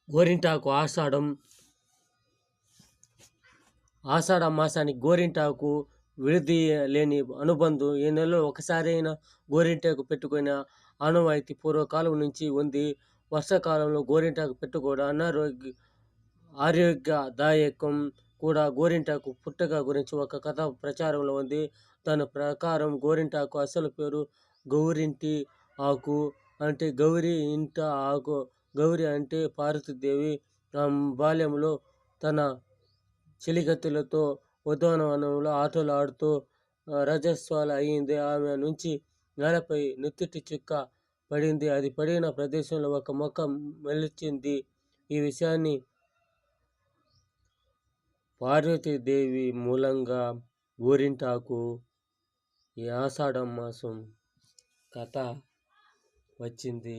గోరింటాకు ఆషాఢ మాసానికి గోరింటాకు విడది లేని అనుబంధం. ఈ నెలలో ఒకసారి అయినా గోరింటాకు పెట్టుకున్న ఆనవాయితీ పూర్వకాలం నుంచి ఉంది. వర్షాకాలంలో గోరింటాకు పెట్టుకోవడం ఆరోగ్యదాయకం కూడా. గోరింటాకు పుట్టుక గురించి ఒక కథ ప్రచారంలో ఉంది. దాని ప్రకారం గోరింటాకు అసలు పేరు గౌరింటి ఆకు, అంటే గౌరి ఇంట ఆకు. గౌరి అంటే పార్వతీదేవి బాల్యంలో తన చెలికత్తెలతో ఉద్యానవనంలో ఆటలు ఆడుతూ రజస్వల అయింది. ఆమె నుంచి నేలపై నుత్తిటి చుక్క పడింది. అది పడిన ప్రదేశంలో ఒక మొక్క మొలిచింది. ఈ విషయాన్ని పార్వతీదేవి మూలంగా గోరింటాకు ఈ ఆషాఢ మాసం కథ వచ్చింది.